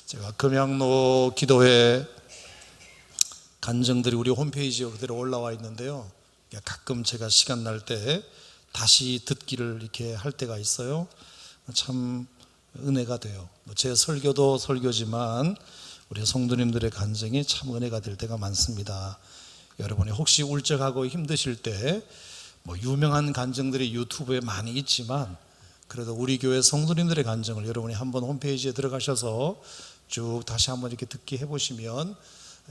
제가 금양로 기도회 간증들이 우리 홈페이지에 그대로 올라와 있는데요. 가끔 제가 시간 날 때 다시 듣기를 이렇게 할 때가 있어요. 참 은혜가 돼요. 제 설교도 설교지만 우리 성도님들의 간증이 참 은혜가 될 때가 많습니다. 여러분이 혹시 울적하고 힘드실 때 유명한 간증들이 유튜브에 많이 있지만 그래도 우리 교회 성도님들의 간증을 여러분이 한번 홈페이지에 들어가셔서 쭉 다시 한번 이렇게 듣기 해보시면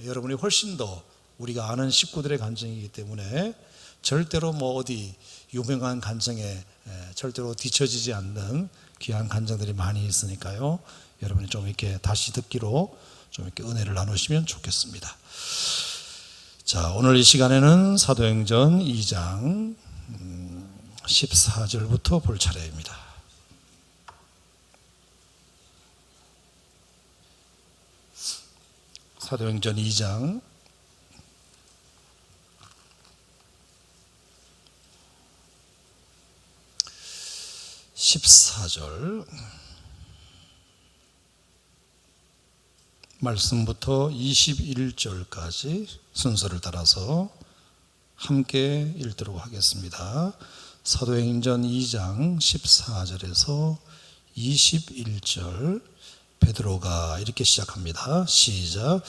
여러분이 훨씬 더 우리가 아는 식구들의 간증이기 때문에 절대로 어디 유명한 간증에 절대로 뒤처지지 않는 귀한 간증들이 많이 있으니까요. 여러분이 좀 이렇게 다시 듣기로 좀 이렇게 은혜를 나누시면 좋겠습니다. 자, 오늘 이 시간에는 사도행전 2장 14절부터 볼 차례입니다. 사도행전 2장 14절 말씀부터 21절까지 순서를 따라서 함께 읽도록 하겠습니다. 사도행전 2장 14절에서 21절 베드로가 이렇게 시작합니다. 시작.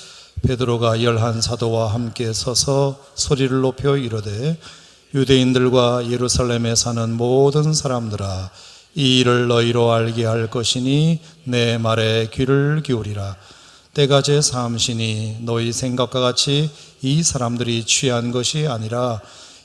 베드로가 11 사도와 함께 서서 소리를 높여 이르되 유대인들과 예루살렘에 사는 모든 사람들아 이 일을 너희로 알게 할 것이니 내 말에 귀를 기울이라. 때가 제3시니 너희 생각과 같이 이 사람들이 취한 것이 아니라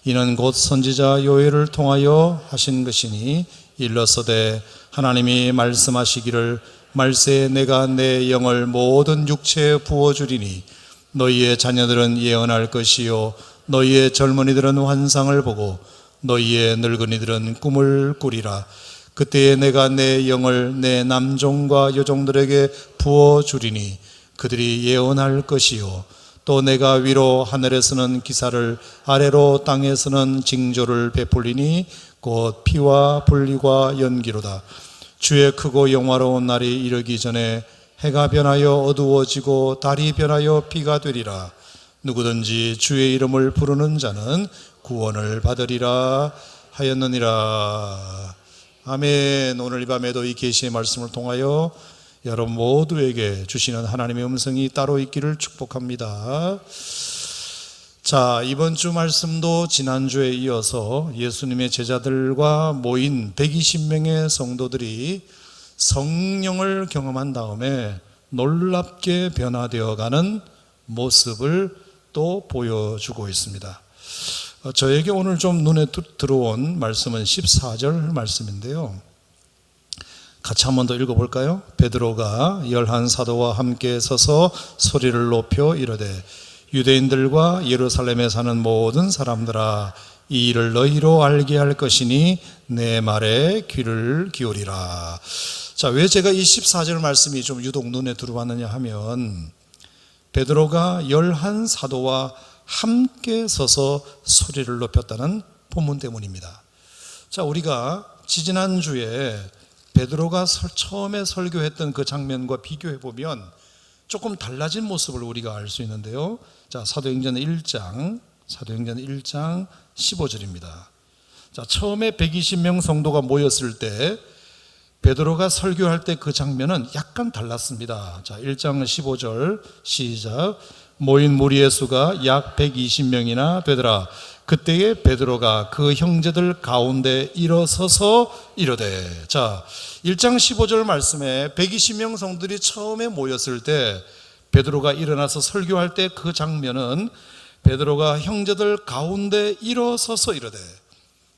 이는 곧 선지자 요엘을 통하여 하신 것이니 일러서되 하나님이 말씀하시기를 말세에 내가 내 영을 모든 육체에 부어주리니 너희의 자녀들은 예언할 것이요 너희의 젊은이들은 환상을 보고 너희의 늙은이들은 꿈을 꾸리라. 그때에 내가 내 영을 내 남종과 여종들에게 부어주리니 그들이 예언할 것이요 또 내가 위로 하늘에서는 기사를 아래로 땅에서는 징조를 베풀리니 곧 피와 불과 연기로다. 주의 크고 영화로운 날이 이르기 전에 해가 변하여 어두워지고 달이 변하여 비가 되리라. 누구든지 주의 이름을 부르는 자는 구원을 받으리라 하였느니라. 아멘. 오늘 이 밤에도 이 계시의 말씀을 통하여 여러분 모두에게 주시는 하나님의 음성이 따로 있기를 축복합니다. 자, 이번 주 말씀도 지난주에 이어서 예수님의 제자들과 모인 120명의 성도들이 성령을 경험한 다음에 놀랍게 변화되어 가는 모습을 또 보여주고 있습니다. 저에게 오늘 좀 눈에 들어온 말씀은 14절 말씀인데요. 같이 한 번 더 읽어볼까요? 베드로가 11 사도와 함께 서서 소리를 높여 이르되 유대인들과 예루살렘에 사는 모든 사람들아 이 일을 너희로 알게 할 것이니 내 말에 귀를 기울이라. 자, 왜 제가 이 14절 말씀이 좀 유독 눈에 들어왔느냐 하면 베드로가 11 사도와 함께 서서 소리를 높였다는 본문 때문입니다. 자, 우리가 지지난주에 베드로가 처음에 설교했던 그 장면과 비교해 보면 조금 달라진 모습을 우리가 알 수 있는데요. 자, 사도행전 1장 15절입니다. 자, 처음에 120명 성도가 모였을 때 베드로가 설교할 때 그 장면은 약간 달랐습니다. 자, 1장 15절 시작. 모인 무리의 수가 약 120명이나 되더라. 그때에 베드로가 그 형제들 가운데 일어서서 이르되. 자, 1장 15절 말씀에 120명 성들이 처음에 모였을 때 베드로가 일어나서 설교할 때 그 장면은 베드로가 형제들 가운데 일어서서 이르되.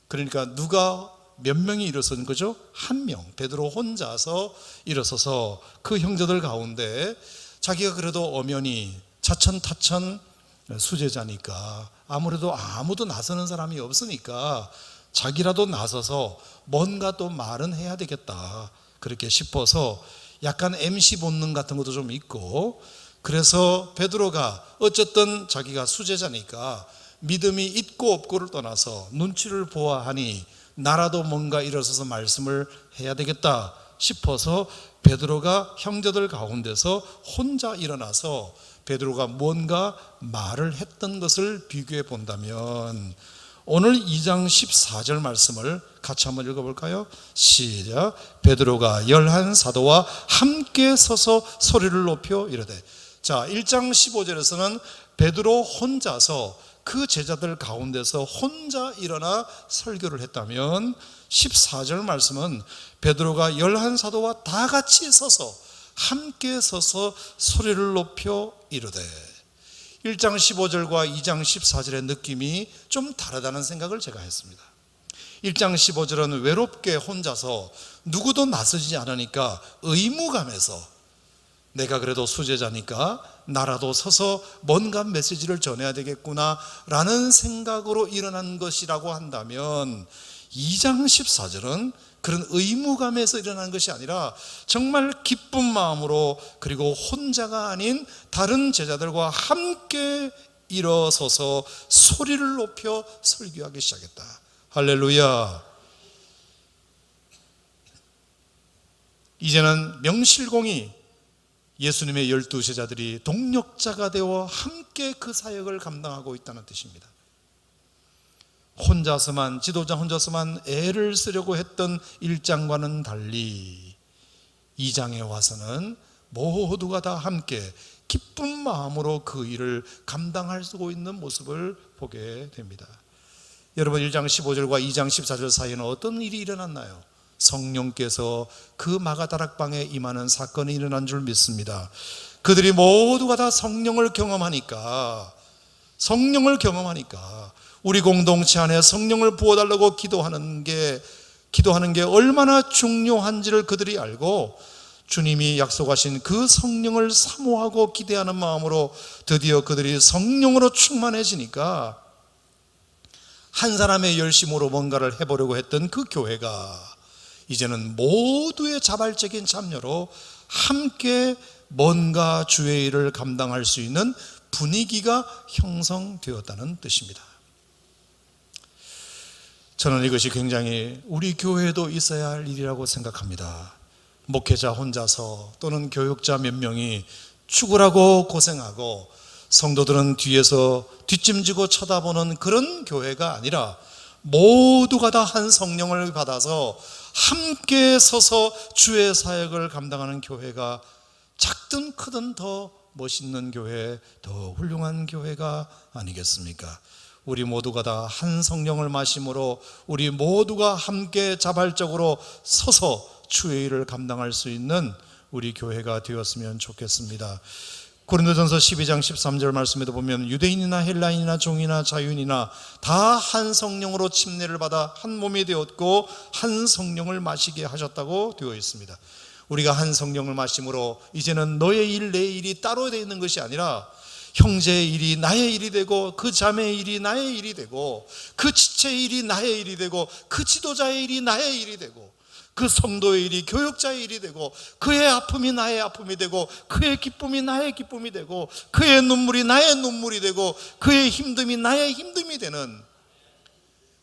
그러니까 누가 몇 명이 일어선 거죠? 한 명, 베드로 혼자서 일어서서 그 형제들 가운데 자기가 그래도 엄연히 차천타천 수제자니까 아무래도 아무도 나서는 사람이 없으니까 자기라도 나서서 뭔가 또 말은 해야 되겠다 그렇게 싶어서 약간 MC 본능 같은 것도 좀 있고, 그래서 베드로가 어쨌든 자기가 수제자니까 믿음이 있고 없고를 떠나서 눈치를 보아하니 나라도 뭔가 일어서서 말씀을 해야 되겠다 싶어서 베드로가 형제들 가운데서 혼자 일어나서 베드로가 뭔가 말을 했던 것을 비교해 본다면, 오늘 2장 14절 말씀을 같이 한번 읽어볼까요? 시작. 베드로가 11 사도와 함께 서서 소리를 높여 이르되. 자, 1장 15절에서는 베드로 혼자서 그 제자들 가운데서 혼자 일어나 설교를 했다면, 14절 말씀은 베드로가 11 사도와 다 같이 서서 함께 서서 소리를 높여 이르되. 1장 15절과 2장 14절의 느낌이 좀 다르다는 생각을 제가 했습니다. 1장 15절은 외롭게 혼자서 누구도 나서지 않으니까 의무감에서 내가 그래도 수제자니까 나라도 서서 뭔가 메시지를 전해야 되겠구나 라는 생각으로 일어난 것이라고 한다면, 2장 14절은 그런 의무감에서 일어난 것이 아니라 정말 기쁜 마음으로, 그리고 혼자가 아닌 다른 제자들과 함께 일어서서 소리를 높여 설교하기 시작했다. 할렐루야. 이제는 명실공히 예수님의 12 제자들이 동력자가 되어 함께 그 사역을 감당하고 있다는 뜻입니다. 혼자서만, 지도자 혼자서만 애를 쓰려고 했던 1장과는 달리 2장에 와서는 모두가 다 함께 기쁜 마음으로 그 일을 감당할 수 있는 모습을 보게 됩니다. 여러분, 1장 15절과 2장 14절 사이에는 어떤 일이 일어났나요? 성령께서 그 마가다락방에 임하는 사건이 일어난 줄 믿습니다. 그들이 모두가 다 성령을 경험하니까 우리 공동체 안에 성령을 부어달라고 기도하는 게 얼마나 중요한지를 그들이 알고, 주님이 약속하신 그 성령을 사모하고 기대하는 마음으로 드디어 그들이 성령으로 충만해지니까, 한 사람의 열심으로 뭔가를 해보려고 했던 그 교회가 이제는 모두의 자발적인 참여로 함께 뭔가 주의 일을 감당할 수 있는 분위기가 형성되었다는 뜻입니다. 저는 이것이 굉장히 우리 교회에도 있어야 할 일이라고 생각합니다. 목회자 혼자서 또는 교육자 몇 명이 죽으라고 고생하고 성도들은 뒤에서 뒷짐지고 쳐다보는 그런 교회가 아니라, 모두가 다 한 성령을 받아서 함께 서서 주의 사역을 감당하는 교회가 작든 크든 더 멋있는 교회, 더 훌륭한 교회가 아니겠습니까? 우리 모두가 다 한 성령을 마심으로 우리 모두가 함께 자발적으로 서서 주의 일을 감당할 수 있는 우리 교회가 되었으면 좋겠습니다. 고린도전서 12장 13절 말씀에도 보면, 유대인이나 헬라인이나 종이나 자유인이나 다 한 성령으로 침례를 받아 한 몸이 되었고 한 성령을 마시게 하셨다고 되어 있습니다. 우리가 한 성령을 마심으로 이제는 너의 일, 내 일이 따로 되어 있는 것이 아니라, 형제의 일이 나의 일이 되고, 그 자매의 일이 나의 일이 되고, 그 지체의 일이 나의 일이 되고, 그 지도자의 일이 나의 일이 되고, 그 성도의 일이 교육자의 일이 되고, 그의 아픔이 나의 아픔이 되고, 그의 기쁨이 나의 기쁨이 되고, 그의 눈물이 나의 눈물이 되고, 그의 힘듦이 나의 힘듦이 되는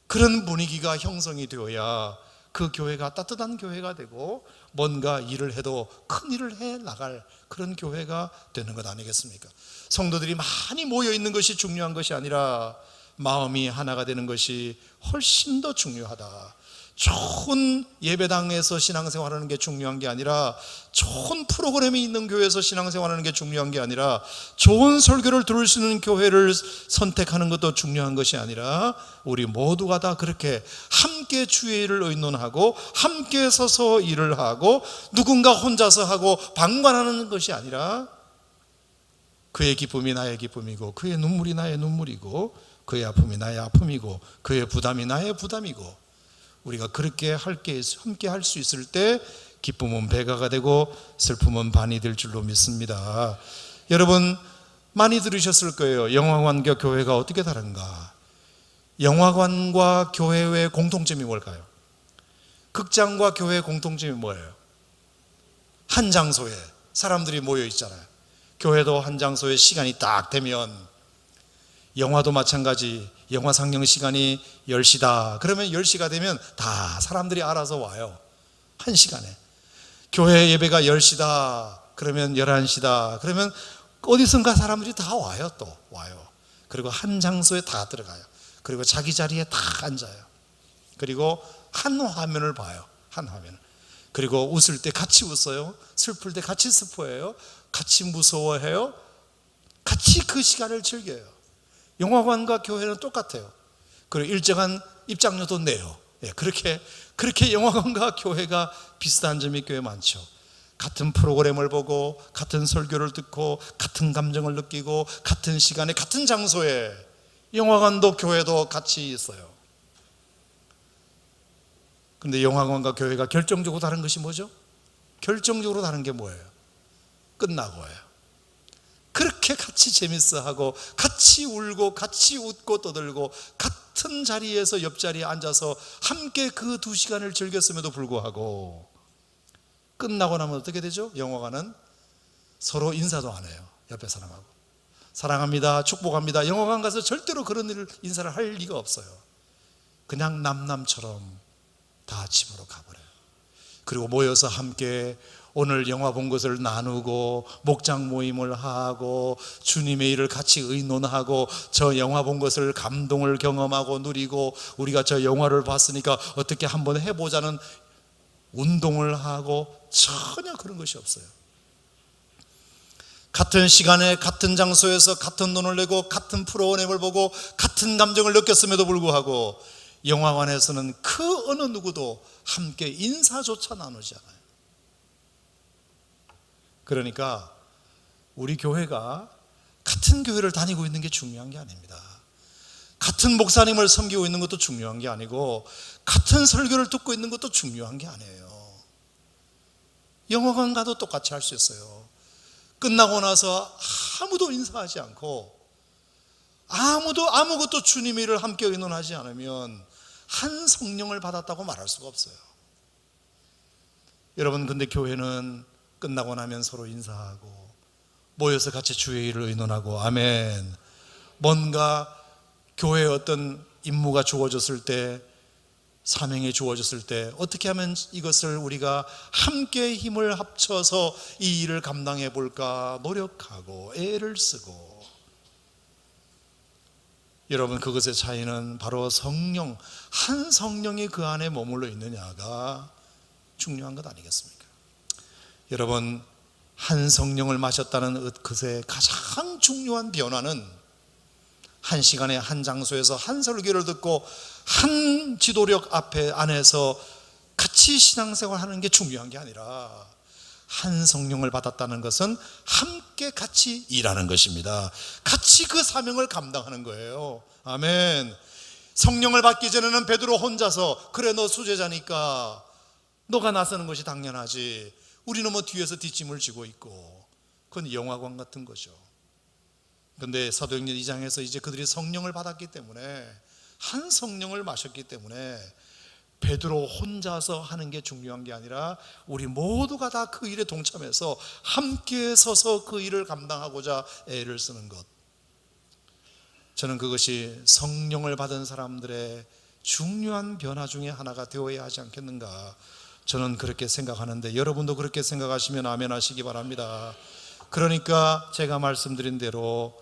그런 분위기가 형성이 되어야 그 교회가 따뜻한 교회가 되고, 뭔가 일을 해도 큰 일을 해 나갈 그런 교회가 되는 것 아니겠습니까? 성도들이 많이 모여 있는 것이 중요한 것이 아니라, 마음이 하나가 되는 것이 훨씬 더 중요하다. 좋은 예배당에서 신앙생활하는 게 중요한 게 아니라, 좋은 프로그램이 있는 교회에서 신앙생활하는 게 중요한 게 아니라, 좋은 설교를 들을 수 있는 교회를 선택하는 것도 중요한 것이 아니라, 우리 모두가 다 그렇게 함께 주의 일을 의논하고 함께 서서 일을 하고, 누군가 혼자서 하고 방관하는 것이 아니라, 그의 기쁨이 나의 기쁨이고, 그의 눈물이 나의 눈물이고, 그의 아픔이 나의 아픔이고, 그의 부담이 나의 부담이고, 우리가 그렇게 함께 할 수 있을 때 기쁨은 배가가 되고 슬픔은 반이 될 줄로 믿습니다. 여러분, 많이 들으셨을 거예요. 영화관과 교회가 어떻게 다른가? 영화관과 교회의 공통점이 뭘까요? 극장과 교회의 공통점이 뭐예요? 한 장소에 사람들이 모여 있잖아요. 교회도 한 장소에 시간이 딱 되면, 영화도 마찬가지, 영화 상영 시간이 10시다 그러면 10시가 되면 다 사람들이 알아서 와요. 한 시간에. 교회 예배가 10시다 그러면 11시다 그러면 어디선가 사람들이 다 와요. 또 와요. 그리고 한 장소에 다 들어가요. 그리고 자기 자리에 다 앉아요. 그리고 한 화면을 봐요. 한 화면을. 그리고 웃을 때 같이 웃어요. 슬플 때 같이 슬퍼해요. 같이 무서워해요. 같이 그 시간을 즐겨요. 영화관과 교회는 똑같아요. 그리고 일정한 입장료도 내요. 그렇게 영화관과 교회가 비슷한 점이 꽤 많죠. 같은 프로그램을 보고 같은 설교를 듣고 같은 감정을 느끼고 같은 시간에 같은 장소에 영화관도 교회도 같이 있어요. 그런데 영화관과 교회가 결정적으로 다른 것이 뭐죠? 결정적으로 다른 게 뭐예요? 끝나고예요. 그렇게 같이 재밌어하고 같이 울고 같이 웃고 떠들고 같은 자리에서 옆자리에 앉아서 함께 그 2시간을 즐겼음에도 불구하고 끝나고 나면 어떻게 되죠? 영화관은 서로 인사도 안 해요. 옆에 사람하고 사랑합니다, 축복합니다. 영화관 가서 절대로 그런 인사를 할 리가 없어요. 그냥 남남처럼 다 집으로 가버려요. 그리고 모여서 함께 오늘 영화 본 것을 나누고 목장 모임을 하고 주님의 일을 같이 의논하고 저 영화 본 것을 감동을 경험하고 누리고 우리가 저 영화를 봤으니까 어떻게 한번 해보자는 운동을 하고 전혀 그런 것이 없어요. 같은 시간에 같은 장소에서 같은 돈을 내고 같은 프로그램을 보고 같은 감정을 느꼈음에도 불구하고 영화관에서는 그 어느 누구도 함께 인사조차 나누지 않아요. 그러니까 우리 교회가 같은 교회를 다니고 있는 게 중요한 게 아닙니다. 같은 목사님을 섬기고 있는 것도 중요한 게 아니고 같은 설교를 듣고 있는 것도 중요한 게 아니에요. 영화관 가도 똑같이 할 수 있어요. 끝나고 나서 아무도 인사하지 않고 아무것도 주님의 일을 함께 의논하지 않으면 한 성령을 받았다고 말할 수가 없어요. 여러분, 근데 교회는 끝나고 나면 서로 인사하고 모여서 같이 주의 일을 의논하고 아멘. 뭔가 교회에 어떤 임무가 주어졌을 때, 사명이 주어졌을 때 어떻게 하면 이것을 우리가 함께 힘을 합쳐서 이 일을 감당해 볼까 노력하고 애를 쓰고, 여러분 그것의 차이는 바로 성령, 한 성령이 그 안에 머물러 있느냐가 중요한 것 아니겠습니까? 여러분, 한 성령을 마셨다는 것의 가장 중요한 변화는 한 시간에 한 장소에서 한 설교를 듣고 한 지도력 안에서 같이 신앙생활하는 게 중요한 게 아니라 한 성령을 받았다는 것은 함께 같이 일하는 것입니다. 같이 그 사명을 감당하는 거예요. 아멘. 성령을 받기 전에는 베드로 혼자서 그래 너 수제자니까 너가 나서는 것이 당연하지, 우리는 뭐 뒤에서 뒷짐을 지고 있고, 그건 영화관 같은 거죠. 그런데 사도행전 2장에서 이제 그들이 성령을 받았기 때문에, 한 성령을 마셨기 때문에 베드로 혼자서 하는 게 중요한 게 아니라 우리 모두가 다 그 일에 동참해서 함께 서서 그 일을 감당하고자 애를 쓰는 것, 저는 그것이 성령을 받은 사람들의 중요한 변화 중에 하나가 되어야 하지 않겠는가, 저는 그렇게 생각하는데 여러분도 그렇게 생각하시면 아멘 하시기 바랍니다. 그러니까 제가 말씀드린 대로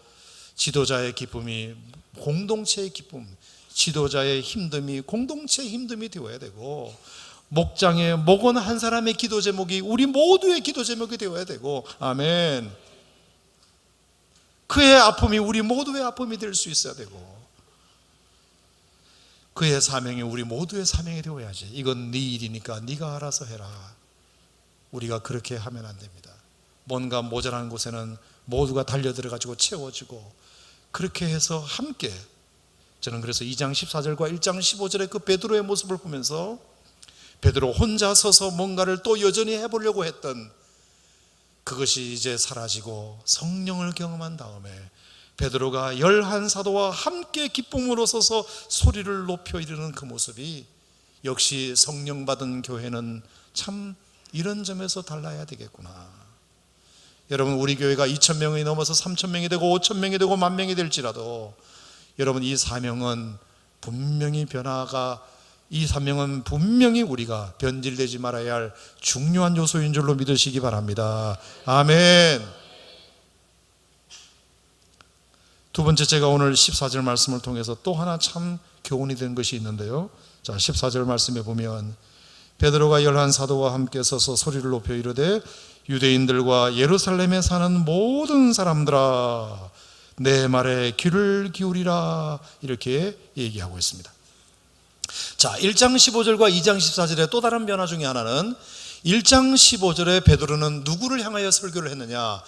지도자의 기쁨이 공동체의 기쁨, 지도자의 힘듦이 공동체의 힘듦이 되어야 되고, 목장의 목원 한 사람의 기도 제목이 우리 모두의 기도 제목이 되어야 되고, 아멘. 그의 아픔이 우리 모두의 아픔이 될 수 있어야 되고, 그의 사명이 우리 모두의 사명이 되어야지. 이건 네 일이니까 네가 알아서 해라. 우리가 그렇게 하면 안 됩니다. 뭔가 모자란 곳에는 모두가 달려들어가지고 채워주고, 그렇게 해서 함께, 저는 그래서 2장 14절과 1장 15절의 그 베드로의 모습을 보면서 베드로 혼자 서서 뭔가를 또 여전히 해보려고 했던 그것이 이제 사라지고 성령을 경험한 다음에 베드로가 11사도와 함께 기쁨으로 서서 소리를 높여 이르는 그 모습이, 역시 성령 받은 교회는 참 이런 점에서 달라야 되겠구나. 여러분, 우리 교회가 2,000명이 넘어서 3,000명이 되고 5,000명이 되고 10,000명이 될지라도 여러분, 이 사명은 분명히 변화가 이 사명은 분명히 우리가 변질되지 말아야 할 중요한 요소인 줄로 믿으시기 바랍니다. 아멘. 두 번째, 제가 오늘 14절 말씀을 통해서 또 하나 참 교훈이 된 것이 있는데요. 자, 14절 말씀에 보면 베드로가 11 사도와 함께 서서 소리를 높여 이르되 유대인들과 예루살렘에 사는 모든 사람들아 내 말에 귀를 기울이라, 이렇게 얘기하고 있습니다. 자, 1장 15절과 2장 14절의 또 다른 변화 중에 하나는 1장 15절에 베드로는 누구를 향하여 설교를 했느냐?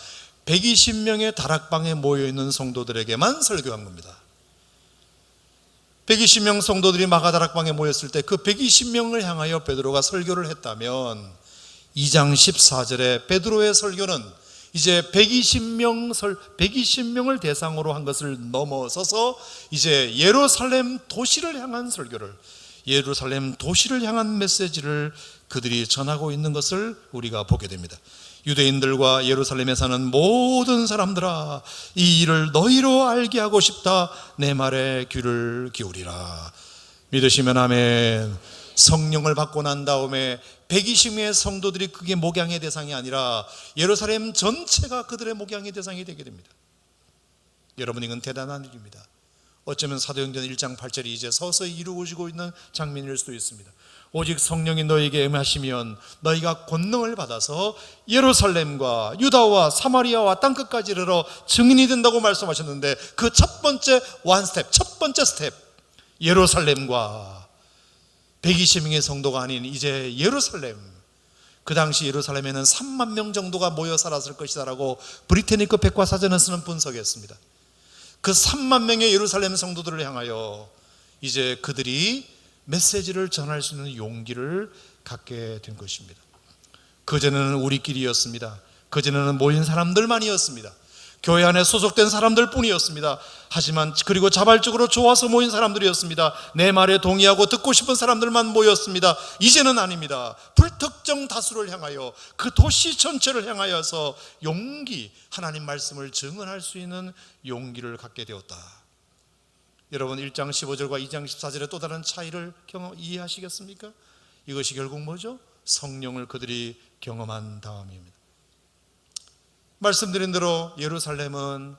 120명의 다락방에 모여있는 성도들에게만 설교한 겁니다. 120명 성도들이 마가다락방에 모였을 때 그 120명을 향하여 베드로가 설교를 했다면 2장 14절에 베드로의 설교는 이제 120명을 대상으로 한 것을 넘어서서 이제 예루살렘 도시를 향한 설교를, 예루살렘 도시를 향한 메시지를 그들이 전하고 있는 것을 우리가 보게 됩니다. 유대인들과 예루살렘에 사는 모든 사람들아 이 일을 너희로 알게 하고 싶다. 내 말에 귀를 기울이라. 믿으시면 아멘. 성령을 받고 난 다음에 120명의 성도들이 그게 목양의 대상이 아니라 예루살렘 전체가 그들의 목양의 대상이 되게 됩니다. 여러분, 이건 대단한 일입니다. 어쩌면 사도행전 1장 8절이 이제 서서히 이루어지고 있는 장면일 수도 있습니다. 오직 성령이 너희에게 임하시면 너희가 권능을 받아서 예루살렘과 유다와 사마리아와 땅끝까지 이르러 증인이 된다고 말씀하셨는데 그 첫 번째 첫 번째 스텝, 예루살렘과 120명의 성도가 아닌 이제 예루살렘. 그 당시 예루살렘에는 3만 명 정도가 모여 살았을 것이다라고 브리테니크 백과사전을 쓰는 분석했습니다. 그 3만 명의 예루살렘 성도들을 향하여 이제 그들이 메시지를 전할 수 있는 용기를 갖게 된 것입니다. 그전에는 우리끼리였습니다. 그전에는 모인 사람들만이었습니다. 교회 안에 소속된 사람들 뿐이었습니다. 하지만 그리고 자발적으로 좋아서 모인 사람들이었습니다. 내 말에 동의하고 듣고 싶은 사람들만 모였습니다. 이제는 아닙니다. 불특정 다수를 향하여 그 도시 전체를 향하여서 용기, 하나님 말씀을 증언할 수 있는 용기를 갖게 되었다. 여러분, 1장 15절과 2장 14절의 또 다른 차이를 이해하시겠습니까? 이것이 결국 뭐죠? 성령을 그들이 경험한 다음입니다. 말씀드린 대로 예루살렘은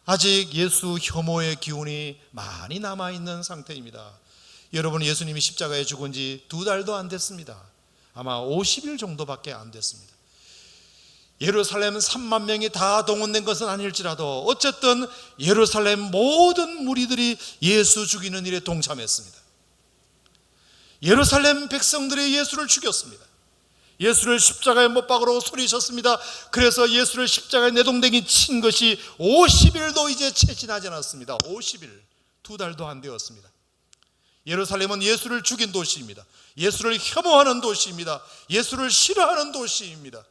아직 예수 혐오의 기운이 많이 남아있는 상태입니다. 여러분, 예수님이 십자가에 죽은 지 2달도 안 됐습니다. 아마 50일 정도밖에 안 됐습니다. 예루살렘 3만 명이 다 동원된 것은 아닐지라도 어쨌든 예루살렘 모든 무리들이 예수 죽이는 일에 동참했습니다. 예루살렘 백성들이 예수를 죽였습니다. 예수를 십자가에 못 박으라고 소리쳤습니다. 그래서 예수를 십자가에 내동댕이 친 것이 50일도 이제 채 지나지 않았습니다. 50일, 2달도 안 되었습니다. 예루살렘은 예수를 죽인 도시입니다. 예수를 혐오하는 도시입니다. 예수를 싫어하는 도시입니다.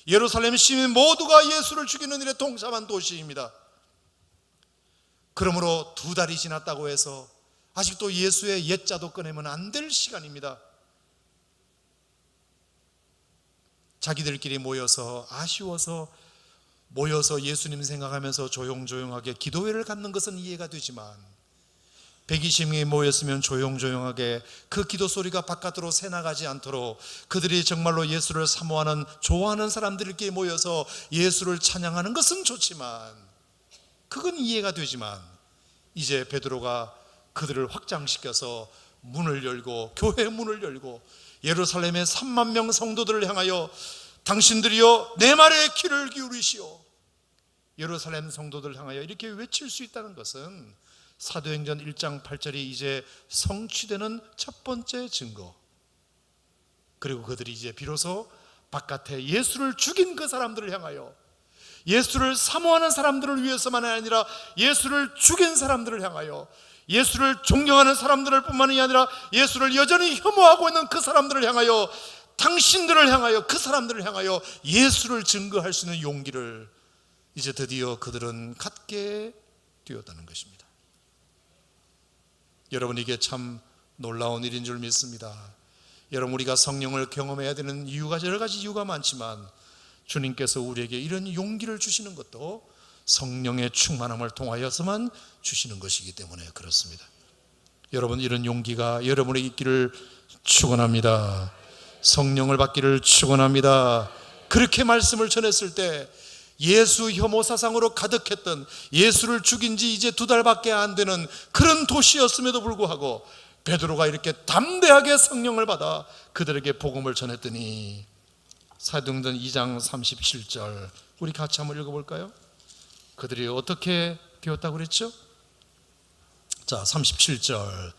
예루살렘 시민 모두가 예수를 죽이는 일에 동참한 도시입니다. 그러므로 2달이 지났다고 해서 아직도 예수의 옛자도 꺼내면 안 될 시간입니다. 자기들끼리 모여서 아쉬워서 모여서 예수님 생각하면서 조용조용하게 기도회를 갖는 것은 이해가 되지만 120명이 모였으면 조용조용하게 그 기도 소리가 바깥으로 새나가지 않도록 그들이 정말로 예수를 사모하는, 좋아하는 사람들끼리 모여서 예수를 찬양하는 것은 좋지만, 그건 이해가 되지만, 이제 베드로가 그들을 확장시켜서 문을 열고, 교회 문을 열고 예루살렘의 3만 명 성도들을 향하여 당신들이여 내 말에 귀를 기울이시오, 예루살렘 성도들을 향하여 이렇게 외칠 수 있다는 것은 사도행전 1장 8절이 이제 성취되는 첫 번째 증거. 그리고 그들이 이제 비로소 바깥에 예수를 죽인 그 사람들을 향하여, 예수를 사모하는 사람들을 위해서만이 아니라 예수를 죽인 사람들을 향하여, 예수를 존경하는 사람들을 뿐만이 아니라 예수를 여전히 혐오하고 있는 그 사람들을 향하여, 당신들을 향하여, 그 사람들을 향하여 예수를 증거할 수 있는 용기를 이제 드디어 그들은 갖게 되었다는 것입니다. 여러분, 이게 참 놀라운 일인 줄 믿습니다. 여러분, 우리가 성령을 경험해야 되는 이유가 여러 가지 이유가 많지만 주님께서 우리에게 이런 용기를 주시는 것도 성령의 충만함을 통하여서만 주시는 것이기 때문에 그렇습니다. 여러분, 이런 용기가 여러분에게 있기를 축원합니다. 성령을 받기를 축원합니다. 그렇게 말씀을 전했을 때 예수 혐오 사상으로 가득했던, 예수를 죽인 지 이제 2달밖에 안 되는 그런 도시였음에도 불구하고 베드로가 이렇게 담대하게 성령을 받아 그들에게 복음을 전했더니, 사도행전 2장 37절 우리 같이 한번 읽어볼까요? 그들이 어떻게 되었다고 그랬죠? 자, 37절.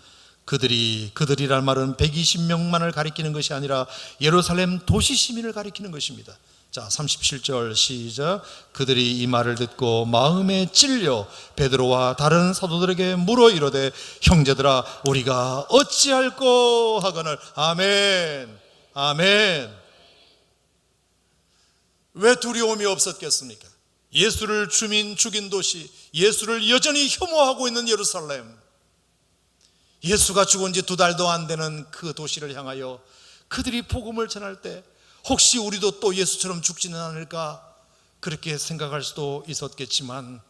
그들이란 말은 120명만을 가리키는 것이 아니라 예루살렘 도시 시민을 가리키는 것입니다. 자, 37절 시작. 그들이 이 말을 듣고 마음에 찔려 베드로와 다른 사도들에게 물어 이르되, 형제들아, 우리가 어찌할꼬 하거늘. 아멘, 아멘. 왜 두려움이 없었겠습니까? 예수를 죽인 도시, 예수를 여전히 혐오하고 있는 예루살렘, 예수가 죽은 지 2달도 안 되는 그 도시를 향하여 그들이 복음을 전할 때 혹시 우리도 또 예수처럼 죽지는 않을까, 그렇게 생각할 수도 있었겠지만,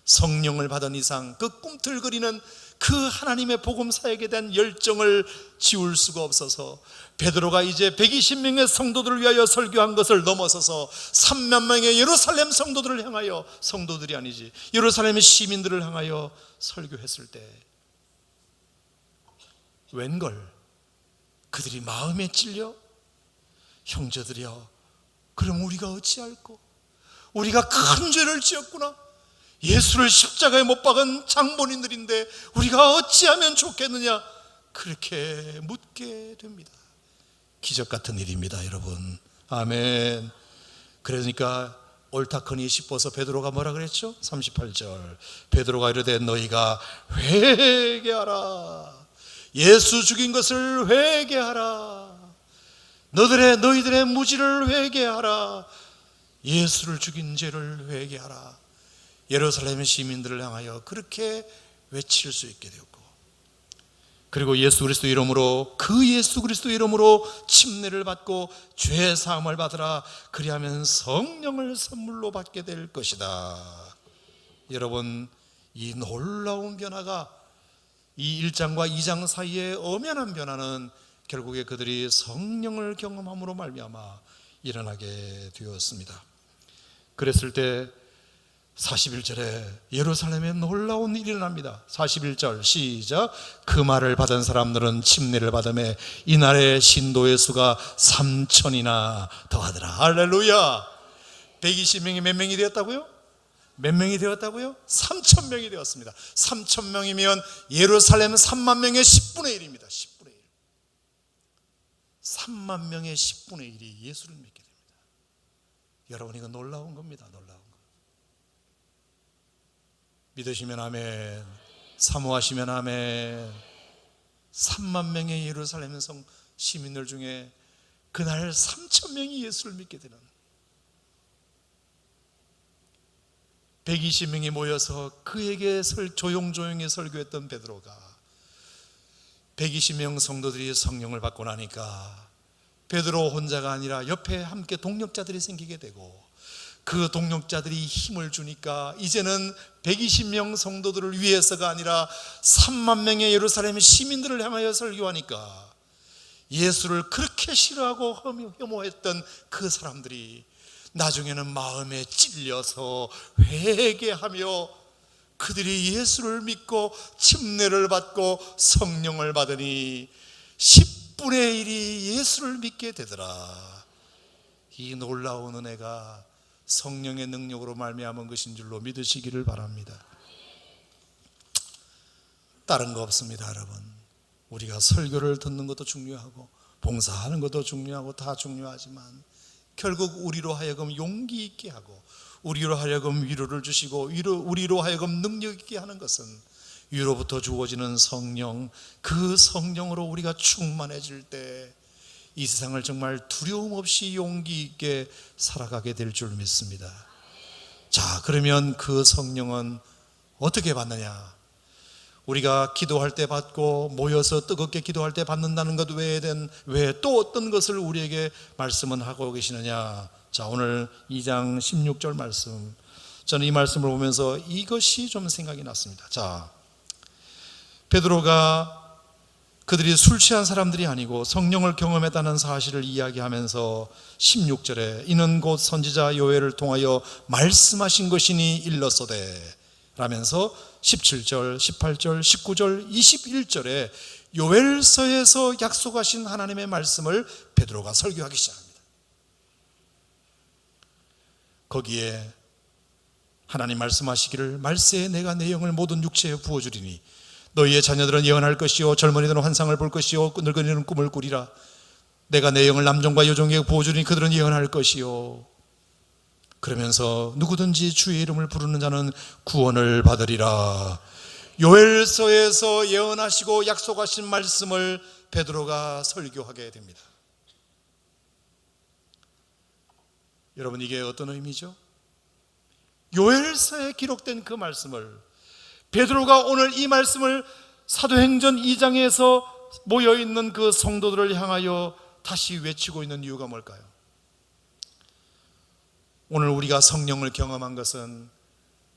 성령을 받은 이상 그 꿈틀거리는 그 하나님의 복음 사역에 대한 열정을 지울 수가 없어서 베드로가 이제 120명의 성도들을 위하여 설교한 것을 넘어서서 3만 명의 예루살렘 성도들을 향하여, 성도들이 아니지 예루살렘의 시민들을 향하여 설교했을 때 웬걸 그들이 마음에 찔려, 형제들이여, 그럼 우리가 어찌할꼬? 우리가 큰 죄를 지었구나. 예수를 십자가에 못 박은 장본인들인데 우리가 어찌하면 좋겠느냐, 그렇게 묻게 됩니다. 기적 같은 일입니다, 여러분. 아멘. 그러니까 옳다커니 싶어서 베드로가 뭐라 그랬죠? 38절. 베드로가 이르되, 너희가 회개하라. 예수 죽인 것을 회개하라. 너희들의 무지를 회개하라. 예수를 죽인 죄를 회개하라. 예루살렘 시민들을 향하여 그렇게 외칠 수 있게 되었고, 그리고 예수 그리스도 이름으로, 그 예수 그리스도 이름으로 침례를 받고 죄 사함을 받으라. 그리하면 성령을 선물로 받게 될 것이다. 여러분, 이 놀라운 변화가, 이 1장과 2장 사이의 엄연한 변화는 결국에 그들이 성령을 경험함으로 말미암아 일어나게 되었습니다. 그랬을 때 41절에 예루살렘에 놀라운 일이 일어납니다. 41절 시작. 그 말을 받은 사람들은 침례를 받음에 이날의 신도의 수가 3,000이나 더하더라. 할렐루야. 120명이 몇 명이 되었다고요? 몇 명이 되었다고요? 3,000명이 되었습니다. 3,000명이면 예루살렘 3만 명의 10분의 1입니다. 10분의 1. 3만 명의 10분의 1이 예수를 믿게 됩니다. 여러분, 이거 놀라운 겁니다. 놀라운 거. 믿으시면 아멘, 사모하시면 아멘. 3만 명의 예루살렘 성 시민들 중에 그날 3,000명이 예수를 믿게 되는, 120명이 모여서 그에게 조용조용히 설교했던 베드로가 120명 성도들이 성령을 받고 나니까 베드로 혼자가 아니라 옆에 함께 동력자들이 생기게 되고, 그 동력자들이 힘을 주니까 이제는 120명 성도들을 위해서가 아니라 3만 명의 예루살렘 시민들을 향하여 설교하니까 예수를 그렇게 싫어하고 혐오했던 그 사람들이 나중에는 마음에 찔려서 회개하며 그들이 예수를 믿고 침례를 받고 성령을 받으니 10분의 1이 예수를 믿게 되더라. 이 놀라운 은혜가 성령의 능력으로 말미암은 것인 줄로 믿으시기를 바랍니다. 다른 거 없습니다, 여러분. 우리가 설교를 듣는 것도 중요하고 봉사하는 것도 중요하고 다 중요하지만 결국 우리로 하여금 용기 있게 하고 우리로 하여금 위로를 주시고 우리로 하여금 능력 있게 하는 것은 위로부터 주어지는 성령, 그 성령으로 우리가 충만해질 때 이 세상을 정말 두려움 없이 용기 있게 살아가게 될 줄 믿습니다. 자, 그러면 그 성령은 어떻게 받느냐? 우리가 기도할 때 받고 모여서 뜨겁게 기도할 때 받는다는 것 외에 또 어떤 것을 우리에게 말씀은 하고 계시느냐? 자, 오늘 2장 16절 말씀, 저는 이 말씀을 보면서 이것이 좀 생각이 났습니다. 자, 베드로가 그들이 술 취한 사람들이 아니고 성령을 경험했다는 사실을 이야기하면서 16절에 이는 곧 선지자 요엘을 통하여 말씀하신 것이니 일렀소되 라면서 17절, 18절, 19절, 21절에 요엘서에서 약속하신 하나님의 말씀을 베드로가 설교하기 시작합니다. 거기에 하나님 말씀하시기를 말세에 내가 내 영을 모든 육체에 부어주리니 너희의 자녀들은 예언할 것이요 젊은이들은 환상을 볼 것이요 늙은이들은 꿈을 꾸리라. 내가 내 영을 남종과 여종에게 부어주리니 그들은 예언할 것이요. 그러면서 누구든지 주의 이름을 부르는 자는 구원을 받으리라. 요엘서에서 예언하시고 약속하신 말씀을 베드로가 설교하게 됩니다. 여러분, 이게 어떤 의미죠? 요엘서에 기록된 그 말씀을 베드로가 오늘 이 말씀을 사도행전 2장에서 모여있는 그 성도들을 향하여 다시 외치고 있는 이유가 뭘까요? 오늘 우리가 성령을 경험한 것은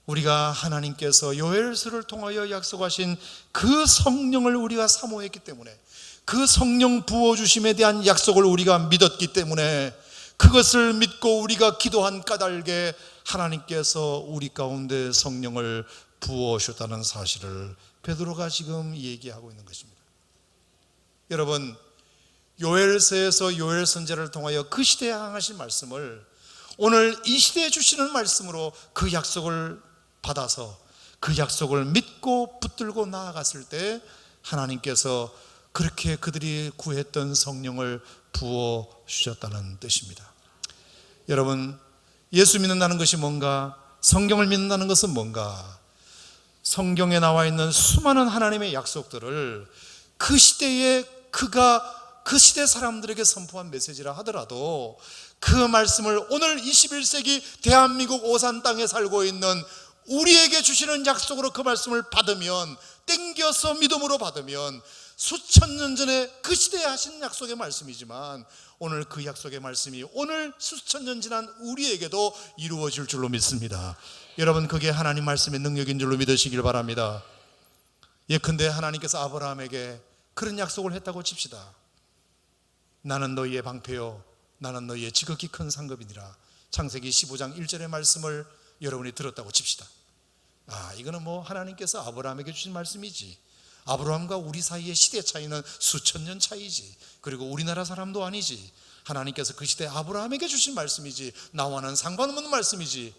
우리가 하나님께서 요엘서를 통하여 약속하신 그 성령을 우리가 사모했기 때문에, 그 성령 부어주심에 대한 약속을 우리가 믿었기 때문에, 그것을 믿고 우리가 기도한 까닭에 하나님께서 우리 가운데 성령을 부어주셨다는 사실을 베드로가 지금 얘기하고 있는 것입니다. 여러분, 요엘서에서 요엘 선지자를 통하여 그 시대에 향하신 말씀을 오늘 이 시대에 주시는 말씀으로 그 약속을 받아서 그 약속을 믿고 붙들고 나아갔을 때 하나님께서 그렇게 그들이 구했던 성령을 부어주셨다는 뜻입니다. 여러분, 예수 믿는다는 것이 뭔가? 성경을 믿는다는 것은 뭔가? 성경에 나와 있는 수많은 하나님의 약속들을 그 시대에 그 시대 사람들에게 선포한 메시지라 하더라도 그 말씀을 오늘 21세기 대한민국 오산 땅에 살고 있는 우리에게 주시는 약속으로 그 말씀을 받으면, 땡겨서 믿음으로 받으면 수천 년 전에 그 시대에 하신 약속의 말씀이지만 오늘 그 약속의 말씀이 오늘 수천 년 지난 우리에게도 이루어질 줄로 믿습니다. 여러분, 그게 하나님 말씀의 능력인 줄로 믿으시길 바랍니다. 예컨대 하나님께서 아브라함에게 그런 약속을 했다고 칩시다. 나는 너희의 방패요 나는 너희의 지극히 큰 상급이니라. 창세기 15장 1절의 말씀을 여러분이 들었다고 칩시다. 이거는 하나님께서 아브라함에게 주신 말씀이지, 아브라함과 우리 사이의 시대 차이는 수천 년 차이지, 그리고 우리나라 사람도 아니지, 하나님께서 그 시대 아브라함에게 주신 말씀이지, 나와는 상관없는 말씀이지.